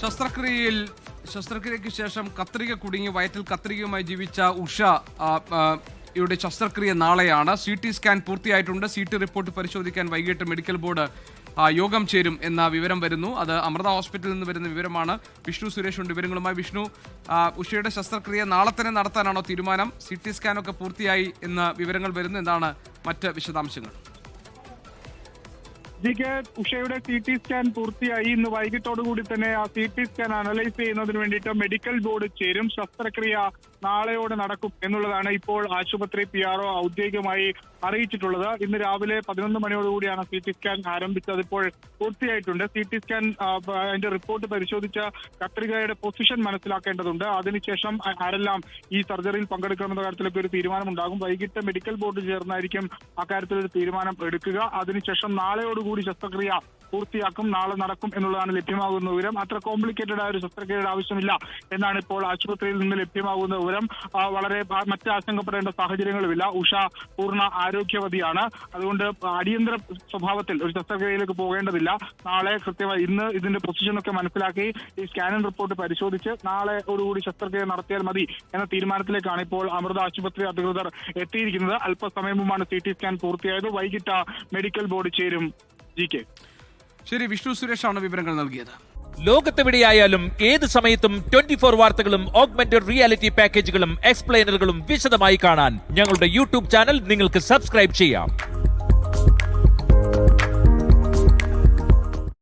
ശസ്ത്രക്രിയയ്ക്ക് ശേഷം കത്രിക കുടുങ്ങി വയറ്റിൽ കത്രികയുമായി ജീവിച്ച ഉഷ യുടെ ശസ്ത്രക്രിയ നാളെയാണ്. CT സ്കാൻ പൂർത്തിയായിട്ടുണ്ട്. CT റിപ്പോർട്ട് പരിശോധിക്കാൻ വൈകിട്ട് മെഡിക്കൽ ബോർഡ് യോഗം ചേരും എന്ന വിവരം വരുന്നു. അത് അമൃത ഹോസ്പിറ്റലിൽ നിന്ന് വരുന്ന വിവരമാണ്. വിഷ്ണു സുരേഷ് ഉണ്ട് വിവരങ്ങളുമായി. വിഷ്ണു, ഉഷയുടെ ശസ്ത്രക്രിയ നാളെ തന്നെ നടത്താനാണോ തീരുമാനം? CT സ്കാനൊക്കെ പൂർത്തിയായി എന്ന വിവരങ്ങൾ വരുന്നു. എന്താണ് മറ്റ് വിശദാംശങ്ങൾ? ഉഷയുടെ CT സ്കാൻ പൂർത്തിയായി. ഇന്ന് വൈകിട്ടോടുകൂടി തന്നെ ആ CT സ്കാൻ അനലൈസ് ചെയ്യുന്നതിന് വേണ്ടിയിട്ട് മെഡിക്കൽ ബോർഡ് ചേരും. ശസ്ത്രക്രിയ നാളെയോടെ നടക്കും എന്നുള്ളതാണ് ഇപ്പോൾ ആശുപത്രി PRO ഔദ്യോഗികമായി അറിയിച്ചിട്ടുള്ളത്. ഇന്ന് രാവിലെ 11 മണിയോടുകൂടിയാണ് CT സ്കാൻ ആരംഭിച്ചത്. ഇപ്പോൾ പൂർത്തിയായിട്ടുണ്ട്. CT സ്കാൻ അതിന്റെ റിപ്പോർട്ട് പരിശോധിച്ച കത്രികയുടെ പൊസിഷൻ മനസ്സിലാക്കേണ്ടതുണ്ട്. അതിനുശേഷം ആരെല്ലാം ഈ സർജറിയിൽ പങ്കെടുക്കണമെന്ന കാര്യത്തിലൊക്കെ ഒരു തീരുമാനമുണ്ടാകും. വൈകിട്ട് മെഡിക്കൽ ബോർഡ് ചേർന്നായിരിക്കും അക്കാര്യത്തിൽ ഒരു തീരുമാനം എടുക്കുക. അതിനുശേഷം നാളെയോടുകൂടി ശസ്ത്രക്രിയ പൂർത്തിയാക്കും. നാളെ നടക്കും എന്നുള്ളതാണ് ലഭ്യമാകുന്ന വിവരം. അത്ര കോംപ്ലിക്കേറ്റഡ് ആയ ഒരു ശസ്ത്രക്രിയയുടെ ആവശ്യമില്ല എന്നാണ് ഇപ്പോൾ ആശുപത്രിയിൽ നിന്ന് ലഭ്യമാകുന്ന വിവരം. വളരെ മറ്റ് ആശങ്കപ്പെടേണ്ട സാഹചര്യങ്ങളുമില്ല. ഉഷ പൂർണ്ണ ആരോഗ്യവതിയാണ്. അതുകൊണ്ട് അടിയന്തര സ്വഭാവത്തിൽ ഒരു ശസ്ത്രക്രിയയിലേക്ക് പോകേണ്ടതില്ല. നാളെ കൃത്യമായി ഇന്ന് ഇതിന്റെ പൊസിഷനൊക്കെ മനസ്സിലാക്കി ഈ സ്കാനിംഗ് റിപ്പോർട്ട് പരിശോധിച്ച് നാളെയോടുകൂടി ശസ്ത്രക്രിയ നടത്തിയാൽ മതി എന്ന തീരുമാനത്തിലേക്കാണ് ഇപ്പോൾ അമൃത ആശുപത്രി അധികൃതർ എത്തിയിരിക്കുന്നത്. അല്പസമയം മുമ്പാണ് CT സ്കാൻ പൂർത്തിയായത്. വൈകിട്ട് മെഡിക്കൽ ബോർഡ് ചേരും. ശരി, വിഷ്ണു സുരേഷാണ് വിവരങ്ങൾ നൽകിയത്. ലോകത്തെവിടെയായാലും ഏത് സമയത്തും 24 വാർത്തകളും ഓഗ്മെന്റഡ് റിയാലിറ്റി പാക്കേജുകളും എക്സ്പ്ലെയിനറുകളും വിശദമായി കാണാൻ ഞങ്ങളുടെ YouTube ചാനൽ നിങ്ങൾക്ക് സബ്സ്ക്രൈബ് ചെയ്യാം.